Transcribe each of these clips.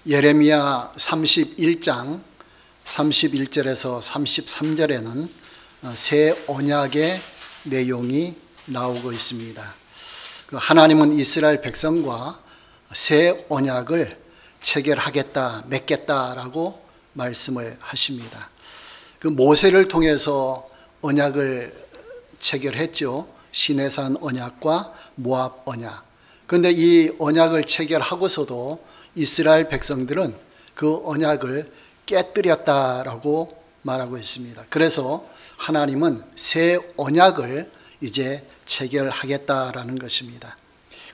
예레미야 31장 31절에서 33절에는 새 언약의 내용이 나오고 있습니다. 하나님은 이스라엘 백성과 새 언약을 체결하겠다, 맺겠다라고 말씀을 하십니다. 모세를 통해서 언약을 체결했죠. 시내산 언약과 모압 언약. 그런데 이 언약을 체결하고서도 이스라엘 백성들은 그 언약을 깨뜨렸다라고 말하고 있습니다. 그래서 하나님은 새 언약을 이제 체결하겠다라는 것입니다.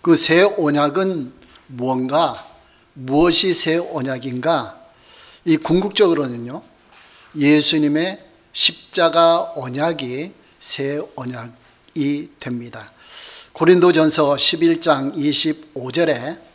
그 새 언약은 무언가, 무엇이 새 언약인가? 이 궁극적으로는요, 예수님의 십자가 언약이 새 언약이 됩니다. 고린도전서 11장 25절에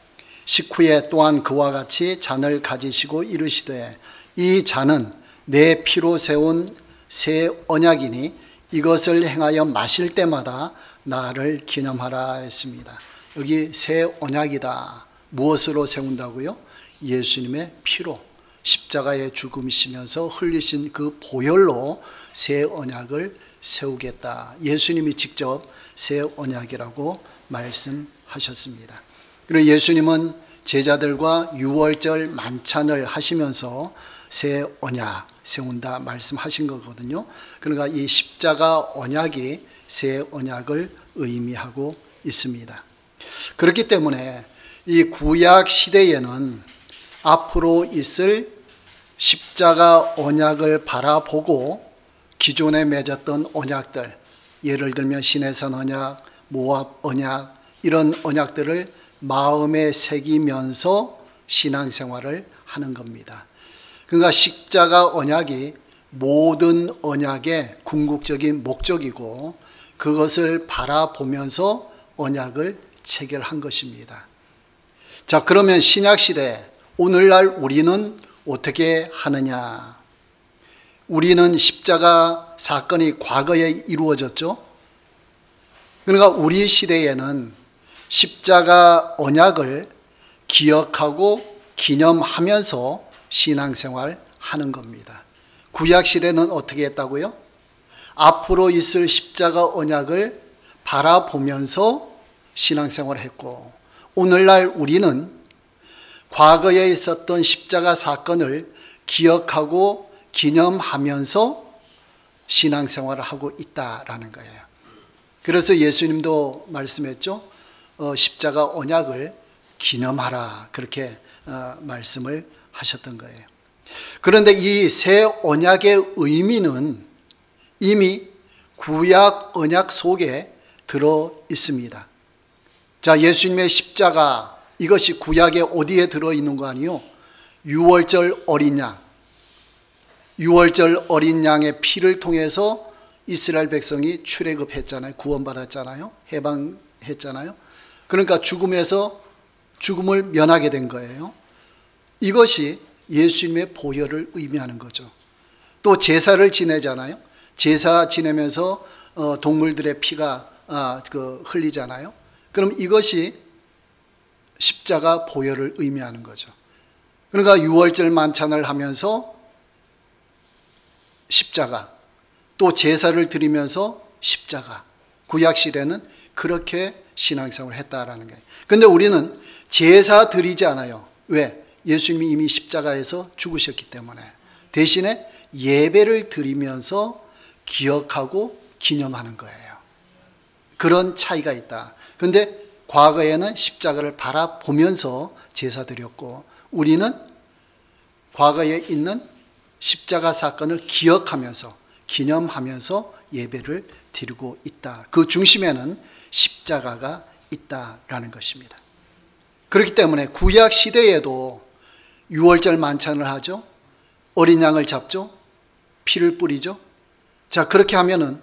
식후에 또한 그와 같이 잔을 가지시고 이르시되 이 잔은 내 피로 세운 새 언약이니 이것을 행하여 마실 때마다 나를 기념하라 했습니다. 여기 새 언약이다. 무엇으로 세운다고요? 예수님의 피로, 십자가에 죽으시면서 흘리신 그 보혈로 새 언약을 세우겠다. 예수님이 직접 새 언약이라고 말씀하셨습니다. 그리고 예수님은 제자들과 유월절 만찬을 하시면서 새 언약 세운다 말씀하신 거거든요. 그러니까 이 십자가 언약이 새 언약을 의미하고 있습니다. 그렇기 때문에 이 구약 시대에는 앞으로 있을 십자가 언약을 바라보고 기존에 맺었던 언약들, 예를 들면 시내산 언약, 모압 언약, 이런 언약들을 마음에 새기면서 신앙생활을 하는 겁니다. 그러니까 십자가 언약이 모든 언약의 궁극적인 목적이고 그것을 바라보면서 언약을 체결한 것입니다. 자, 그러면 신약시대 오늘날 우리는 어떻게 하느냐? 우리는 십자가 사건이 과거에 이루어졌죠. 그러니까 우리 시대에는 십자가 언약을 기억하고 기념하면서 신앙생활 하는 겁니다. 구약시대는 어떻게 했다고요? 앞으로 있을 십자가 언약을 바라보면서 신앙생활을 했고, 오늘날 우리는 과거에 있었던 십자가 사건을 기억하고 기념하면서 신앙생활을 하고 있다라는 거예요. 그래서 예수님도 말씀했죠. 십자가 언약을 기념하라, 그렇게 말씀을 하셨던 거예요. 그런데 이 새 언약의 의미는 이미 구약 언약 속에 들어 있습니다. 자, 예수님의 십자가, 이것이 구약에 어디에 들어있는 거 아니요? 유월절 어린 양, 유월절 어린 양의 피를 통해서 이스라엘 백성이 출애굽했잖아요. 구원받았잖아요. 해방했잖아요. 그러니까 죽음을 면하게 된 거예요. 이것이 예수님의 보혈을 의미하는 거죠. 또 제사를 지내잖아요. 제사 지내면서 동물들의 피가 흘리잖아요. 그럼 이것이 십자가 보혈을 의미하는 거죠. 그러니까 유월절 만찬을 하면서 십자가, 또 제사를 드리면서 십자가, 구약시대는 그렇게 신앙생활을 했다라는 거예요. 그런데 우리는 제사 드리지 않아요. 왜? 예수님이 이미 십자가에서 죽으셨기 때문에. 대신에 예배를 드리면서 기억하고 기념하는 거예요. 그런 차이가 있다. 그런데 과거에는 십자가를 바라보면서 제사 드렸고, 우리는 과거에 있는 십자가 사건을 기억하면서 기념하면서 예배를 드리고 있다. 그 중심에는 십자가가 있다라는 것입니다. 그렇기 때문에 구약 시대에도 유월절 만찬을 하죠. 어린 양을 잡죠. 피를 뿌리죠. 자, 그렇게 하면은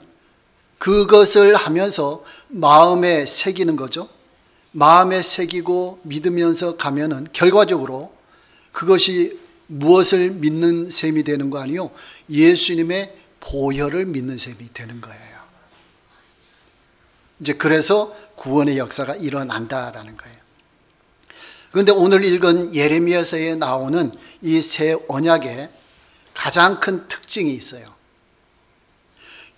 그것을 하면서 마음에 새기는 거죠. 마음에 새기고 믿으면서 가면은 결과적으로 그것이 무엇을 믿는 셈이 되는 거 아니요? 예수님의 보혈을 믿는 셈이 되는 거예요. 이제 그래서 구원의 역사가 일어난다라는 거예요. 그런데 오늘 읽은 예레미야서에 나오는 이 새 언약에 가장 큰 특징이 있어요.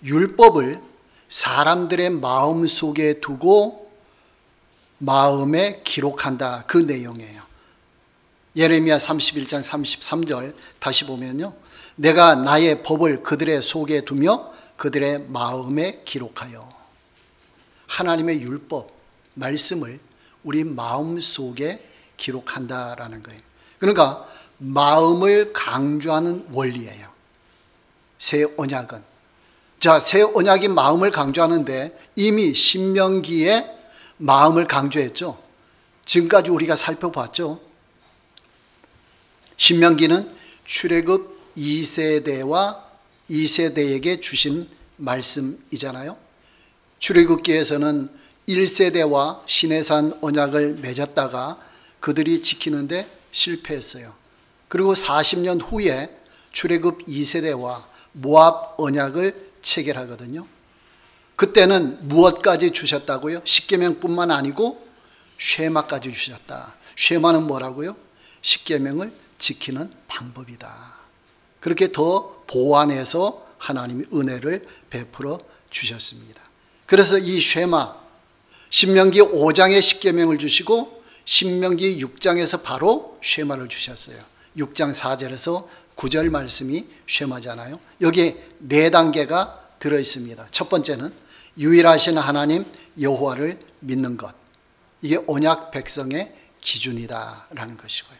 율법을 사람들의 마음 속에 두고 마음에 기록한다, 그 내용이에요. 예레미야 31장 33절 다시 보면요, 내가 나의 법을 그들의 속에 두며 그들의 마음에 기록하여. 하나님의 율법, 말씀을 우리 마음 속에 기록한다라는 거예요. 그러니까 마음을 강조하는 원리예요, 새 언약은. 자, 새 언약이 마음을 강조하는데 이미 신명기에 마음을 강조했죠. 지금까지 우리가 살펴봤죠. 신명기는 출애굽 2세대와 2세대에게 주신 말씀이잖아요. 출애굽기에서는 1세대와 시내산 언약을 맺었다가 그들이 지키는데 실패했어요. 그리고 40년 후에 출애굽 2세대와 모압 언약을 체결하거든요. 그때는 무엇까지 주셨다고요? 십계명뿐만 아니고 쉐마까지 주셨다. 쉐마는 뭐라고요? 십계명을 지키는 방법이다. 그렇게 더 보완해서 하나님이 은혜를 베풀어 주셨습니다. 그래서 이 쉐마, 신명기 5장에 십계명을 주시고 신명기 6장에서 바로 쉐마를 주셨어요. 6장 4절에서 9절 말씀이 쉐마잖아요. 여기에 4단계가 들어있습니다. 첫 번째는 유일하신 하나님 여호와를 믿는 것. 이게 언약 백성의 기준이다라는 것이고요.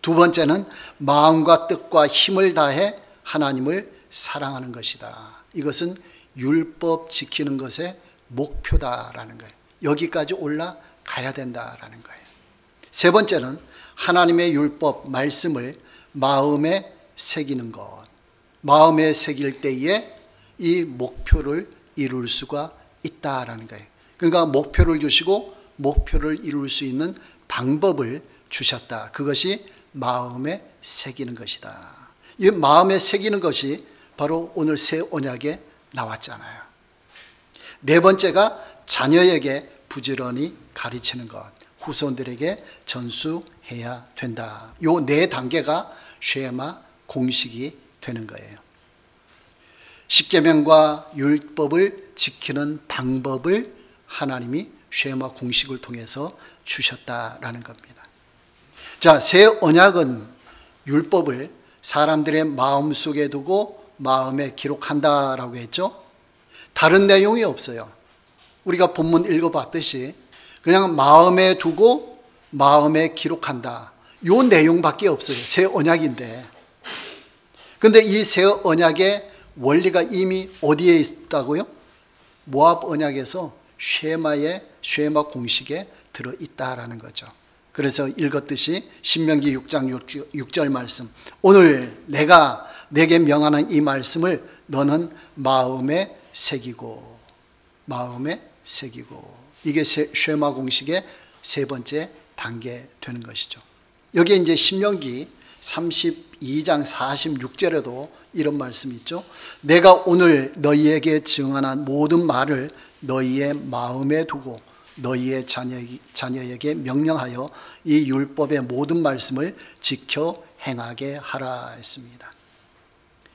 두 번째는 마음과 뜻과 힘을 다해 하나님을 사랑하는 것이다. 이것은 율법 지키는 것의 목표다라는 거예요. 여기까지 올라가야 된다라는 거예요. 세 번째는 하나님의 율법, 말씀을 마음에 새기는 것. 마음에 새길 때에 이 목표를 이룰 수가 있다라는 거예요. 그러니까 목표를 주시고 목표를 이룰 수 있는 방법을 주셨다. 그것이 마음에 새기는 것이다. 이 마음에 새기는 것이 바로 오늘 새 언약에 나왔잖아요. 네 번째가 자녀에게 부지런히 가르치는 것. 후손들에게 전수해야 된다. 요 4단계가 쉐마 공식이 되는 거예요. 십계명과 율법을 지키는 방법을 하나님이 쉐마 공식을 통해서 주셨다라는 겁니다. 자, 새 언약은 율법을 사람들의 마음속에 두고 마음에 기록한다라고 했죠. 다른 내용이 없어요. 우리가 본문 읽어봤듯이 그냥 마음에 두고 마음에 기록한다. 요 내용밖에 없어요. 새 언약인데. 근데 이 새 언약의 원리가 이미 어디에 있다고요? 모압 언약에서 쉐마 공식에 들어있다라는 거죠. 그래서 읽었듯이 신명기 6장 6절 말씀, 오늘 내가 내게 명하는 이 말씀을 너는 마음에 새기고 이게 쉐마 공식의 세 번째 단계 되는 것이죠. 여기에 이제 신명기 32장 46절에도 이런 말씀이 있죠. 내가 오늘 너희에게 증언한 모든 말을 너희의 마음에 두고 너희의 자녀에게 명령하여 이 율법의 모든 말씀을 지켜 행하게 하라 했습니다.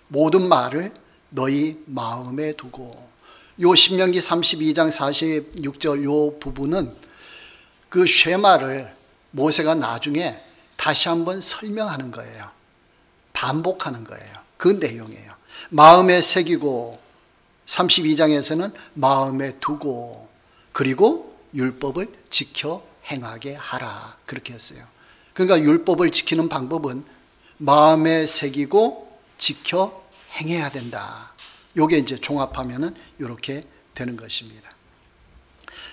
모든 말을 너희 마음에 두고, 요 신명기 32장 46절 요 부분은 그 쉐마를 모세가 나중에 다시 한번 설명하는 거예요. 반복하는 거예요. 그 내용이에요. 마음에 새기고 32장에서는 마음에 두고 그리고 율법을 지켜 행하게 하라 그렇게 했어요. 그러니까 율법을 지키는 방법은 마음에 새기고 지켜 행해야 된다. 요게 이제 종합하면은 이렇게 되는 것입니다.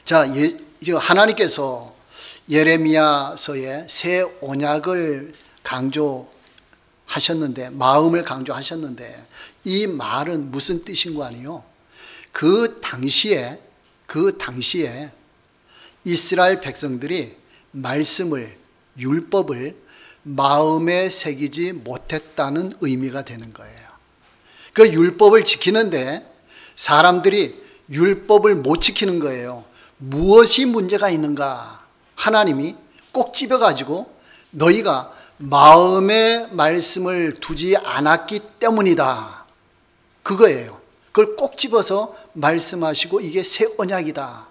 자, 하나님께서 예레미야서에 새 언약을 강조하셨는데, 마음을 강조하셨는데, 이 말은 무슨 뜻인 거 아니에요? 그 당시에 이스라엘 백성들이 말씀을, 율법을 마음에 새기지 못했다는 의미가 되는 거예요. 그 율법을 지키는데 사람들이 율법을 못 지키는 거예요. 무엇이 문제가 있는가? 하나님이 꼭 집어가지고 너희가 마음에 말씀을 두지 않았기 때문이다. 그거예요. 그걸 꼭 집어서 말씀하시고 이게 새 언약이다.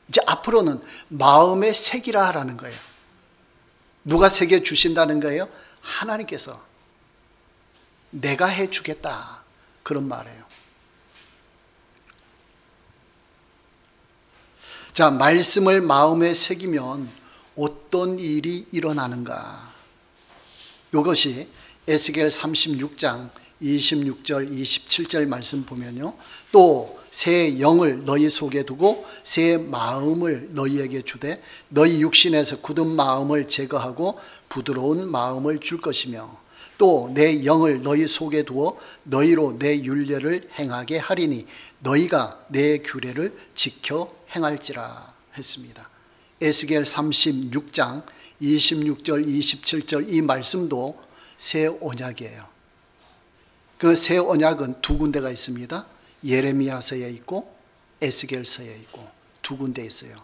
이제 앞으로는 마음에 새기라 하라는 거예요. 누가 새겨 주신다는 거예요? 하나님께서 내가 해주겠다. 그런 말이에요. 자, 말씀을 마음에 새기면 어떤 일이 일어나는가? 이것이 에스겔 36장 26절 27절 말씀 보면요, 또 새 영을 너희 속에 두고 새 마음을 너희에게 주되 너희 육신에서 굳은 마음을 제거하고 부드러운 마음을 줄 것이며 또 내 영을 너희 속에 두어 너희로 내 율례를 행하게 하리니 너희가 내 규례를 지켜 행할지라 했습니다. 에스겔 36장 26절 27절 이 말씀도 새 언약이에요. 그 새 언약은 두 군데가 있습니다. 예레미야서에 있고 에스겔서에 있고 두 군데 있어요.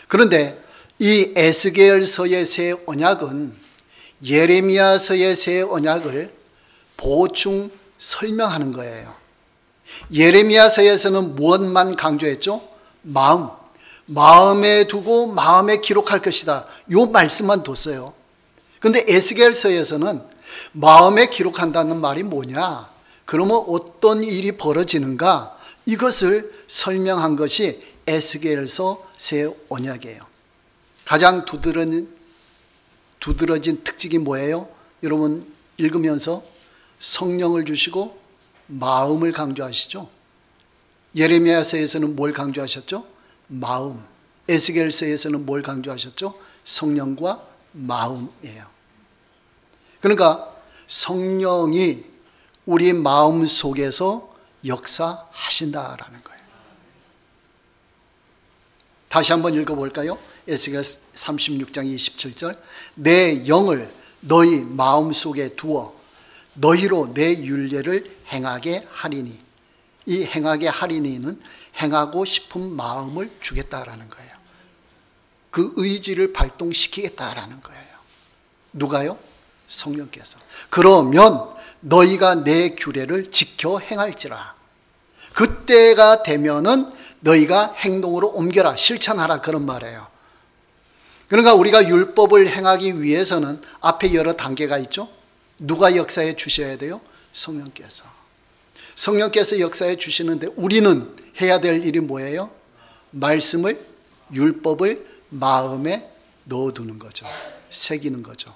그런데 이 에스겔서의 새 언약은 예레미야서의 새 언약을 보충 설명하는 거예요. 예레미야서에서는 무엇만 강조했죠? 마음에 두고 마음에 기록할 것이다. 이 말씀만 뒀어요. 그런데 에스겔서에서는 마음에 기록한다는 말이 뭐냐? 그러면 어떤 일이 벌어지는가? 이것을 설명한 것이 에스겔서 새 언약이에요. 가장 두드러진 특징이 뭐예요? 여러분 읽으면서 성령을 주시고 마음을 강조하시죠. 예레미야서에서는 뭘 강조하셨죠? 마음. 에스겔서에서는 뭘 강조하셨죠? 성령과 마음이에요. 그러니까 성령이 우리 마음 속에서 역사하신다라는 거예요. 다시 한번 읽어볼까요? 에스겔 36장 27절 내 영을 너희 마음 속에 두어 너희로 내 율례를 행하게 하리니 이 행하게 하리니는 행하고 싶은 마음을 주겠다라는 거예요. 그 의지를 발동시키겠다라는 거예요. 누가요? 성령께서. 그러면 너희가 내 규례를 지켜 행할지라. 그때가 되면은 너희가 행동으로 옮겨라, 실천하라 그런 말이에요. 그러니까 우리가 율법을 행하기 위해서는 앞에 여러 단계가 있죠. 누가 역사해 주셔야 돼요? 성령께서. 성령께서 역사해 주시는데 우리는 해야 될 일이 뭐예요? 말씀을, 율법을 마음에 넣어두는 거죠. 새기는 거죠.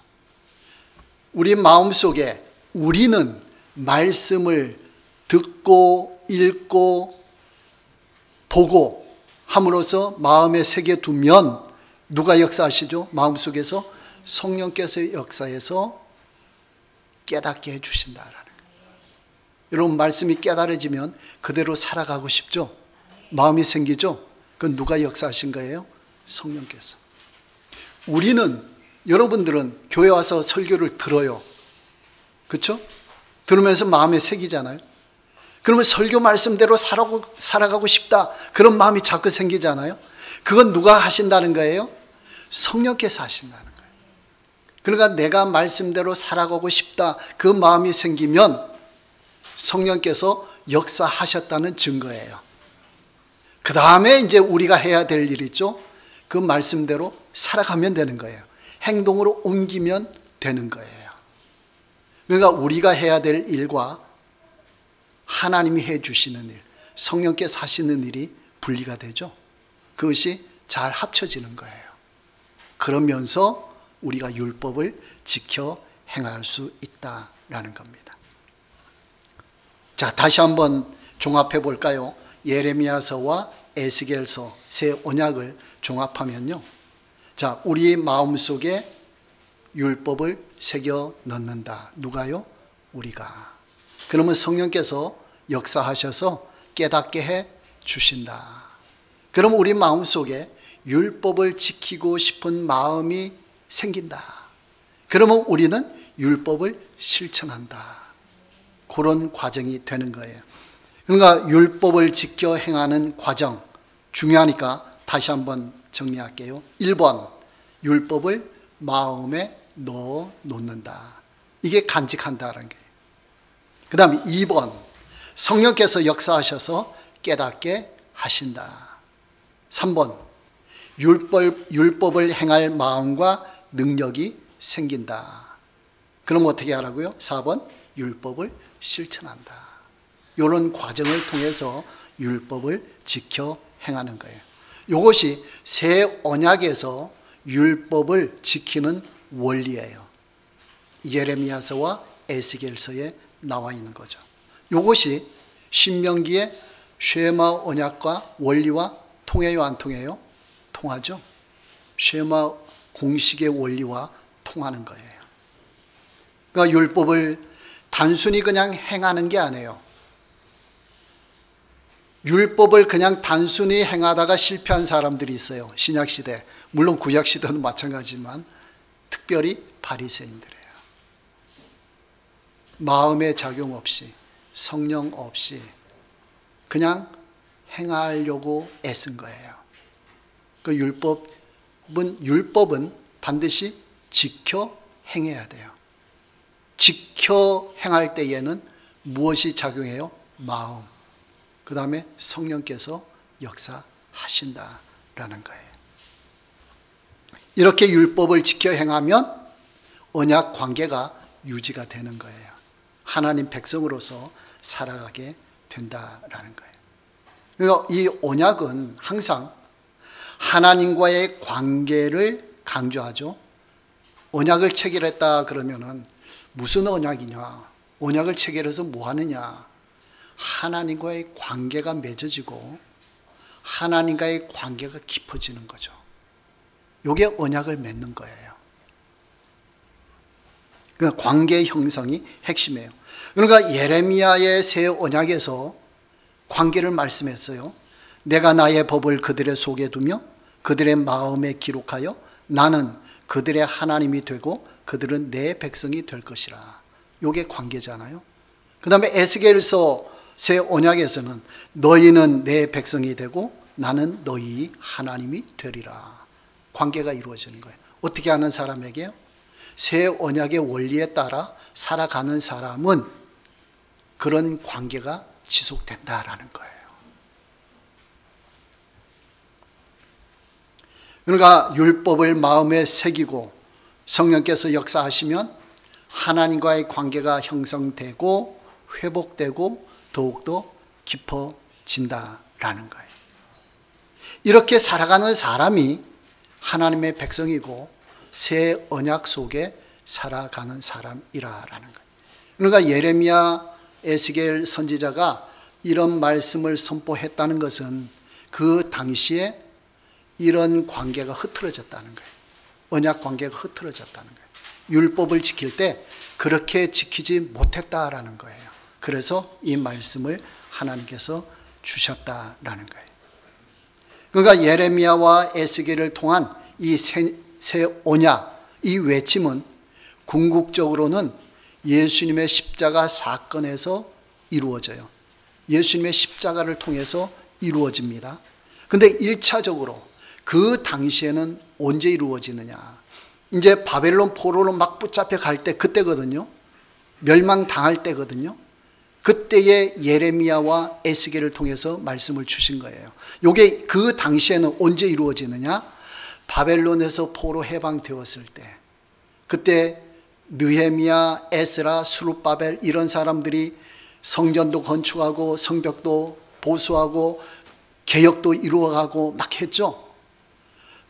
우리 마음속에 우리는 말씀을 듣고 읽고 보고 함으로써 마음에 새겨두면 누가 역사하시죠? 마음속에서 성령께서 역사해서 깨닫게 해주신다라는 거예요. 여러분 말씀이 깨달아지면 그대로 살아가고 싶죠? 마음이 생기죠? 그건 누가 역사하신 거예요? 성령께서. 우리는 여러분들은 교회 와서 설교를 들어요. 그렇죠? 들으면서 마음에 새기잖아요. 그러면 설교 말씀대로 살아가고 싶다 그런 마음이 자꾸 생기잖아요. 그건 누가 하신다는 거예요? 성령께서 하신다는 거예요. 그러니까 내가 말씀대로 살아가고 싶다 그 마음이 생기면 성령께서 역사하셨다는 증거예요. 그 다음에 이제 우리가 해야 될 일 있죠. 그 말씀대로 살아가면 되는 거예요. 행동으로 옮기면 되는 거예요. 그러니까 우리가 해야 될 일과 하나님이 해주시는 일, 성령께서 하시는 일이 분리가 되죠. 그것이 잘 합쳐지는 거예요. 그러면서 우리가 율법을 지켜 행할 수 있다라는 겁니다. 자, 다시 한번 종합해 볼까요? 예레미야서와 에스겔서 새 언약을 종합하면요. 자, 우리 마음속에 율법을 새겨 넣는다. 누가요? 우리가. 그러면 성령께서 역사하셔서 깨닫게 해 주신다. 그럼 우리 마음속에 율법을 지키고 싶은 마음이 생긴다. 그러면 우리는 율법을 실천한다. 그런 과정이 되는 거예요. 그러니까 율법을 지켜 행하는 과정 중요하니까 다시 한번 정리할게요. 1번 율법을 마음에 넣어 놓는다. 이게 간직한다라는 거예요. 그 다음에 2번, 성령께서 역사하셔서 깨닫게 하신다. 3번, 율법을 행할 마음과 능력이 생긴다. 그럼 어떻게 하라고요? 4번, 율법을 실천한다. 이런 과정을 통해서 율법을 지켜 행하는 거예요. 이것이 새 언약에서 율법을 지키는 원리예요. 예레미야서와 에스겔서에 나와 있는 거죠. 이것이 신명기의 쉐마 언약과 원리와 통해요, 안 통해요? 통하죠. 쉐마 공식의 원리와 통하는 거예요. 그러니까 율법을 단순히 그냥 행하는 게 아니에요. 율법을 그냥 단순히 행하다가 실패한 사람들이 있어요. 신약시대, 물론 구약시대도 마찬가지지만 특별히 바리새인들이에요. 마음의 작용 없이, 성령 없이 그냥 행하려고 애쓴 거예요. 그 율법은 반드시 지켜 행해야 돼요. 지켜 행할 때에는 무엇이 작용해요? 마음. 그 다음에 성령께서 역사하신다라는 거예요. 이렇게 율법을 지켜 행하면 언약 관계가 유지가 되는 거예요. 하나님 백성으로서 살아가게 된다라는 거예요. 그러니까 이 언약은 항상 하나님과의 관계를 강조하죠. 언약을 체결했다 그러면은 무슨 언약이냐? 언약을 체결해서 뭐 하느냐? 하나님과의 관계가 맺어지고 하나님과의 관계가 깊어지는 거죠. 이게 언약을 맺는 거예요. 그러니까 관계 형성이 핵심이에요. 그러니까 예레미야의 새 언약에서 관계를 말씀했어요. 내가 나의 법을 그들의 속에 두며 그들의 마음에 기록하여 나는 그들의 하나님이 되고 그들은 내 백성이 될 것이라. 이게 관계잖아요. 그 다음에 에스겔서 새 언약에서는 너희는 내 백성이 되고 나는 너희 하나님이 되리라. 관계가 이루어지는 거예요. 어떻게 하는 사람에게요? 새 언약의 원리에 따라 살아가는 사람은 그런 관계가 지속된다라는 거예요. 그러니까 율법을 마음에 새기고 성령께서 역사하시면 하나님과의 관계가 형성되고 회복되고 더욱더 깊어진다라는 거예요. 이렇게 살아가는 사람이 하나님의 백성이고 새 언약 속에 살아가는 사람이라는 거예요. 그러니까 예레미야, 에스겔 선지자가 이런 말씀을 선포했다는 것은 그 당시에 이런 관계가 흐트러졌다는 거예요. 언약 관계가 흐트러졌다는 거예요. 율법을 지킬 때 그렇게 지키지 못했다라는 거예요. 그래서 이 말씀을 하나님께서 주셨다라는 거예요. 그러니까 예레미야와 에스겔을 통한 이 새 언약, 이 외침은 궁극적으로는 예수님의 십자가 사건에서 이루어져요. 예수님의 십자가를 통해서 이루어집니다. 근데 1차적으로 그 당시에는 언제 이루어지느냐? 이제 바벨론 포로로 막 붙잡혀 갈 때 그때거든요. 멸망당할 때거든요. 그때의 예레미야와 에스겔을 통해서 말씀을 주신 거예요. 이게 그 당시에는 언제 이루어지느냐? 바벨론에서 포로 해방되었을 때, 그때 느헤미야, 에스라, 스룹바벨 이런 사람들이 성전도 건축하고 성벽도 보수하고 개혁도 이루어가고 막 했죠.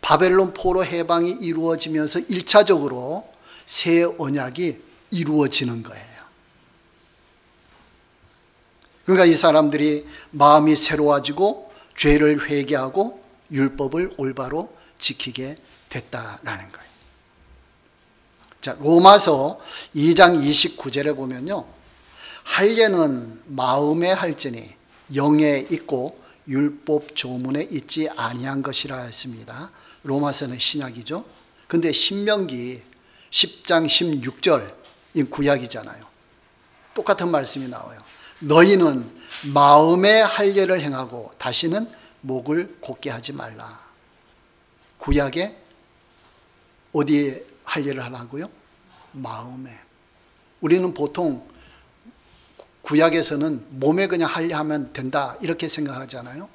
바벨론 포로 해방이 이루어지면서 1차적으로 새 언약이 이루어지는 거예요. 그러니까 이 사람들이 마음이 새로워지고 죄를 회개하고 율법을 올바로 지키게 됐다라는 거예요. 자, 로마서 2장 29절에 보면요. 할례는 마음에 할지니 영에 있고 율법 조문에 있지 아니한 것이라 했습니다. 로마서는 신약이죠. 근데 신명기 10장 16절 이 구약이잖아요. 똑같은 말씀이 나와요. 너희는 마음의 할례를 행하고 다시는 목을 곧게 하지 말라. 구약의 어디에 할례를 하라고요? 마음에. 우리는 보통 구약에서는 몸에 그냥 할례하면 된다 이렇게 생각하잖아요.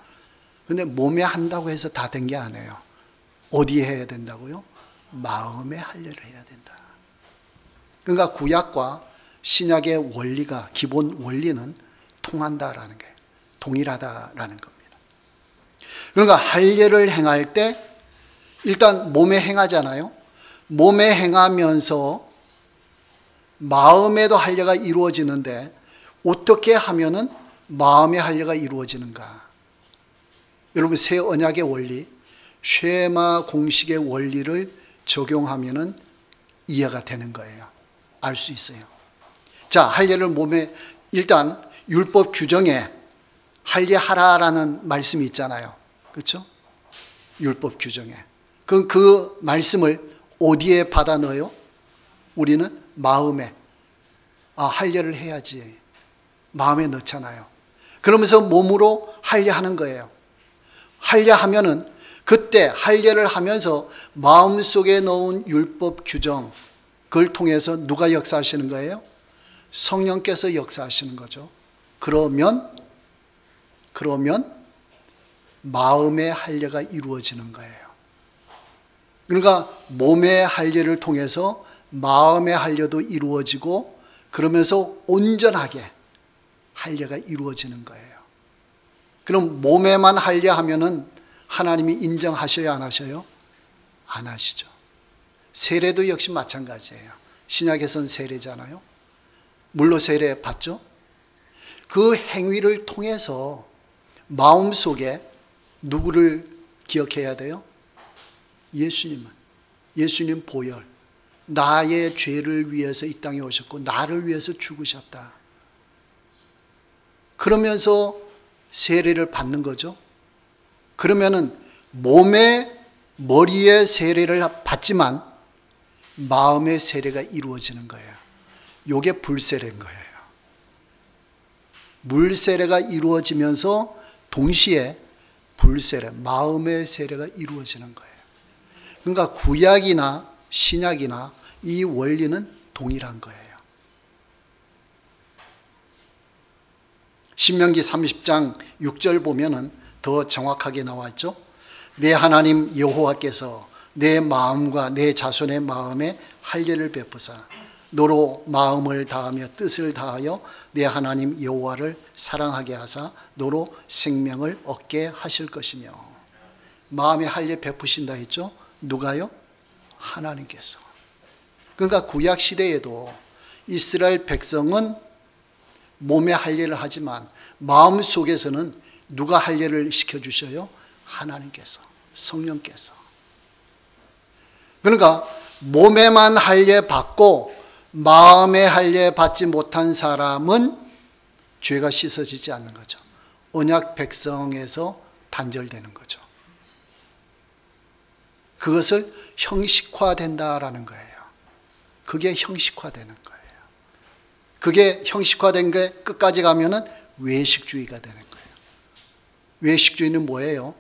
근데 몸에 한다고 해서 다 된 게 아니에요. 어디에 해야 된다고요? 마음에 할례를 해야 된다. 그러니까 구약과 신약의 원리가, 기본 원리는 통한다라는 게, 동일하다라는 겁니다. 그러니까 할례를 행할 때 일단 몸에 행하잖아요. 몸에 행하면서 마음에도 할례가 이루어지는데 어떻게 하면은 마음의 할례가 이루어지는가? 여러분, 새 언약의 원리, 쉐마 공식의 원리를 적용하면은 이해가 되는 거예요. 알 수 있어요. 자, 할례를 몸에, 일단 율법 규정에 할례하라라는 말씀이 있잖아요. 그렇죠? 율법 규정에. 그럼 그 말씀을 어디에 받아 넣어요? 우리는 마음에. 아, 할례를 해야지. 마음에 넣잖아요. 그러면서 몸으로 할례하는 거예요. 할례하면은 그때 할례를 하면서 마음속에 넣은 율법 규정, 그걸 통해서 누가 역사하시는 거예요? 성령께서 역사하시는 거죠. 그러면 마음의 할례가 이루어지는 거예요. 그러니까 몸의 할례를 통해서 마음의 할례도 이루어지고, 그러면서 온전하게 할례가 이루어지는 거예요. 그럼 몸에만 할례하면은 하나님이 인정하셔야 안 하셔요? 안 하시죠. 세례도 역시 마찬가지예요. 신약에서는 세례잖아요. 물로 세례 받죠? 그 행위를 통해서 마음속에 누구를 기억해야 돼요? 예수님을. 예수님 보혈. 나의 죄를 위해서 이 땅에 오셨고 나를 위해서 죽으셨다. 그러면서 세례를 받는 거죠. 그러면은 머리에 세례를 받지만 마음의 세례가 이루어지는 거예요. 이게 불세례인 거예요. 물세례가 이루어지면서 동시에 불세례, 마음의 세례가 이루어지는 거예요. 그러니까 구약이나 신약이나 이 원리는 동일한 거예요. 신명기 30장 6절 보면은 더 정확하게 나왔죠. 내 하나님 여호와께서 내 마음과 내 자손의 마음에 할례를 베푸사 너로 마음을 다하며 뜻을 다하여 내 하나님 여호와를 사랑하게 하사 너로 생명을 얻게 하실 것이며. 마음에 할례 베푸신다 했죠. 누가요? 하나님께서. 그러니까 구약 시대에도 이스라엘 백성은 몸에 할례를 하지만 마음 속에서는 누가 할례를 시켜주셔요? 하나님께서, 성령께서. 그러니까 몸에만 할례 받고 마음에 할례 받지 못한 사람은 죄가 씻어지지 않는 거죠. 언약 백성에서 단절되는 거죠. 그것을 형식화된다라는 거예요. 그게 형식화되는 거예요. 그게 형식화된 게 끝까지 가면은 외식주의가 되는 거예요. 외식주의는 뭐예요?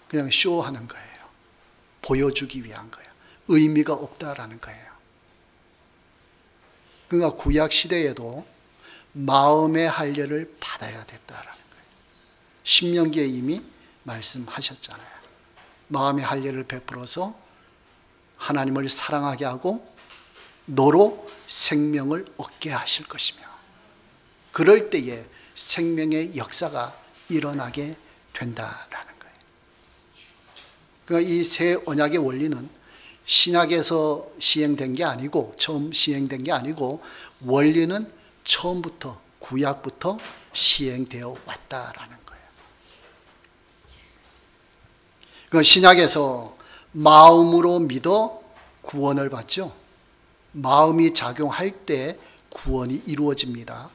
그냥 쇼하는 거예요. 보여주기 위한 거예요. 의미가 없다라는 거예요. 그러니까 구약 시대에도 마음의 할례를 받아야 됐다라는 거예요. 신명기에 이미 말씀하셨잖아요. 마음의 할례를 베풀어서 하나님을 사랑하게 하고 너로 생명을 얻게 하실 것이며, 그럴 때에 생명의 역사가 일어나게 된다라는 거예요. 그러니까 이 새 언약의 원리는 신약에서 시행된 게 아니고, 처음 시행된 게 아니고, 원리는 처음부터 구약부터 시행되어 왔다라는 거예요. 그러니까 신약에서 마음으로 믿어 구원을 받죠. 마음이 작용할 때 구원이 이루어집니다.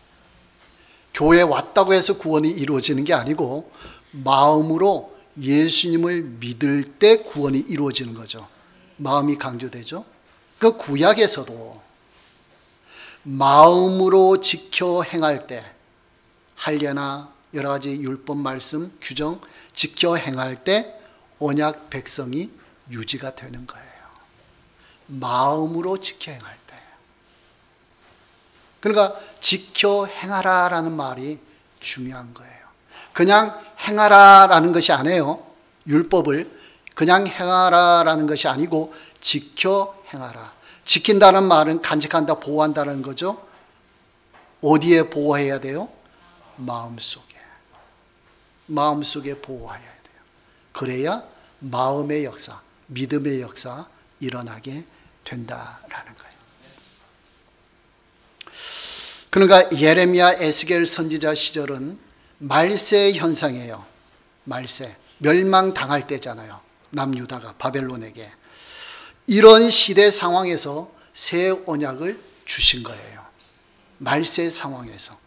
교회에 왔다고 해서 구원이 이루어지는 게 아니고 마음으로 예수님을 믿을 때 구원이 이루어지는 거죠. 마음이 강조되죠. 그 구약에서도 마음으로 지켜 행할 때 할례나 여러 가지 율법 말씀, 규정 지켜 행할 때 언약 백성이 유지가 되는 거예요. 마음으로 지켜 행할 때. 그러니까 지켜 행하라라는 말이 중요한 거예요. 그냥 행하라라는 것이 아니에요. 율법을 그냥 행하라라는 것이 아니고 지켜 행하라. 지킨다는 말은 간직한다, 보호한다는 거죠. 어디에 보호해야 돼요? 마음속에. 마음속에 보호해야 돼요. 그래야 마음의 역사, 믿음의 역사 일어나게 된다라는 거예요. 그러니까 예레미야, 에스겔 선지자 시절은 말세 현상이에요. 말세. 멸망당할 때잖아요. 남유다가 바벨론에게. 이런 시대 상황에서 새 언약을 주신 거예요. 말세 상황에서.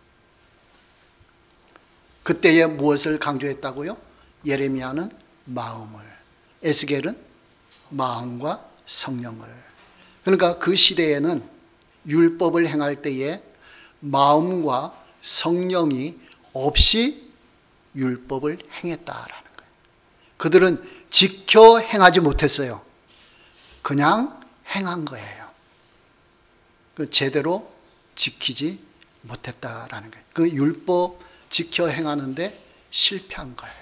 그때에 무엇을 강조했다고요? 예레미야는 마음을, 에스겔은 마음과 성령을. 그러니까 그 시대에는 율법을 행할 때에 마음과 성령이 없이 율법을 행했다라는 거예요. 그들은 지켜 행하지 못했어요. 그냥 행한 거예요. 제대로 지키지 못했다라는 거예요. 그 율법 지켜 행하는데 실패한 거예요.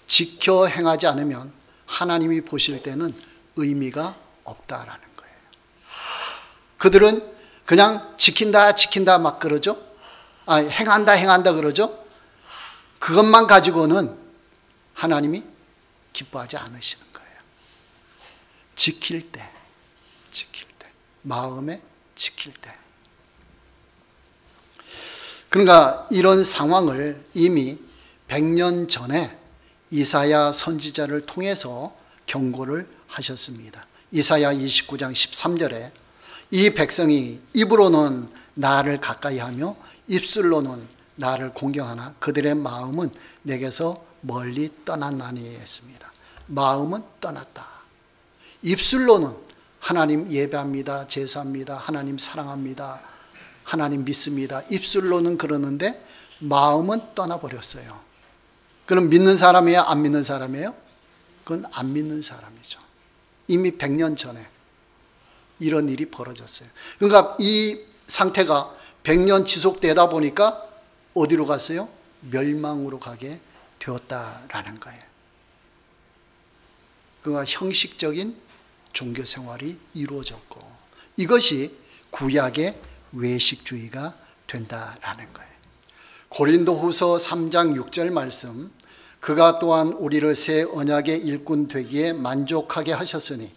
지켜 행하지 않으면 하나님이 보실 때는 의미가 없다라는 거예요. 그들은 그냥 지킨다 지킨다 막 그러죠. 행한다 행한다 그러죠. 그것만 가지고는 하나님이 기뻐하지 않으시는 거예요. 지킬 때, 마음에 지킬 때. 그러니까 이런 상황을 이미 100년 전에 이사야 선지자를 통해서 경고를 하셨습니다. 이사야 29장 13절에 이 백성이 입으로는 나를 가까이하며 입술로는 나를 공경하나 그들의 마음은 내게서 멀리 떠났나니 했습니다. 마음은 떠났다. 입술로는 하나님 예배합니다, 제사합니다, 하나님 사랑합니다, 하나님 믿습니다. 입술로는 그러는데 마음은 떠나버렸어요. 그럼 믿는 사람이에요? 안 믿는 사람이에요? 그건 안 믿는 사람이죠. 이미 100년 전에 이런 일이 벌어졌어요. 그러니까 이 상태가 100년 지속되다 보니까 어디로 갔어요? 멸망으로 가게 되었다라는 거예요. 그러니까 형식적인 종교 생활이 이루어졌고 이것이 구약의 외식주의가 된다라는 거예요. 고린도후서 3장 6절 말씀, 그가 또한 우리를 새 언약의 일꾼 되기에 만족하게 하셨으니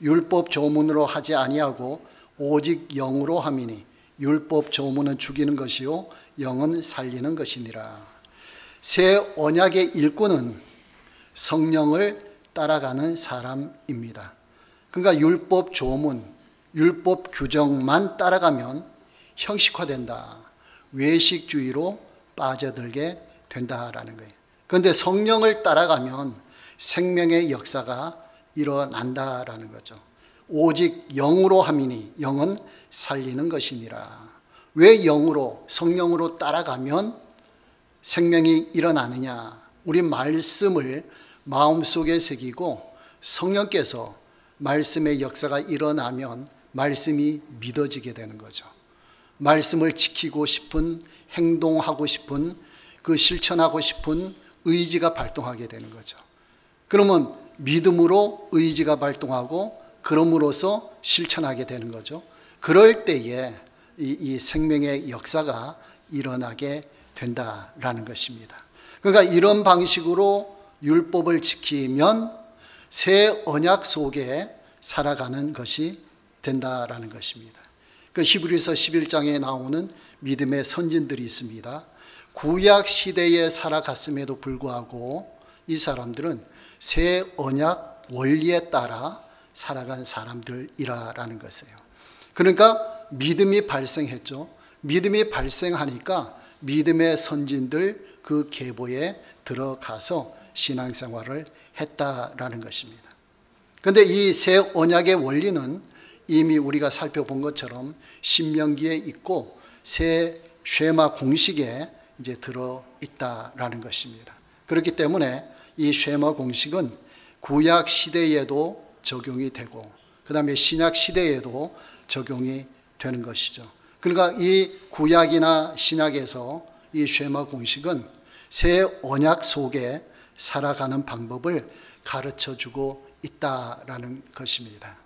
율법 조문으로 하지 아니하고 오직 영으로 함이니 율법 조문은 죽이는 것이요 영은 살리는 것이니라. 새 언약의 일꾼은 성령을 따라가는 사람입니다. 그러니까 율법 조문, 율법 규정만 따라가면 형식화된다, 외식주의로 빠져들게 된다라는 거예요. 그런데 성령을 따라가면 생명의 역사가 일어난다라는 거죠. 오직 영으로 함이니 영은 살리는 것이니라. 왜 영으로, 성령으로 따라가면 생명이 일어나느냐? 우리 말씀을 마음속에 새기고 성령께서 말씀의 역사가 일어나면 말씀이 믿어지게 되는 거죠. 말씀을 지키고 싶은, 행동하고 싶은, 그 실천하고 싶은 의지가 발동하게 되는 거죠. 그러면 믿음으로 의지가 발동하고 그럼으로써 실천하게 되는 거죠. 그럴 때에 이 생명의 역사가 일어나게 된다라는 것입니다. 그러니까 이런 방식으로 율법을 지키면 새 언약 속에 살아가는 것이 된다라는 것입니다. 그 히브리서 11장에 나오는 믿음의 선진들이 있습니다. 구약 시대에 살아갔음에도 불구하고 이 사람들은 새 언약 원리에 따라 살아간 사람들이라는 것이에요. 그러니까 믿음이 발생했죠. 믿음이 발생하니까 믿음의 선진들 그 계보에 들어가서 신앙생활을 했다라는 것입니다. 그런데 이 새 언약의 원리는 이미 우리가 살펴본 것처럼 신명기에 있고 새 쉐마 공식에 이제 들어 있다라는 것입니다. 그렇기 때문에 이 쉐마 공식은 구약 시대에도 적용이 되고 그 다음에 신약 시대에도 적용이 되는 것이죠. 그러니까 이 구약이나 신약에서 이 쉐마 공식은 새 언약 속에 살아가는 방법을 가르쳐주고 있다라는 것입니다.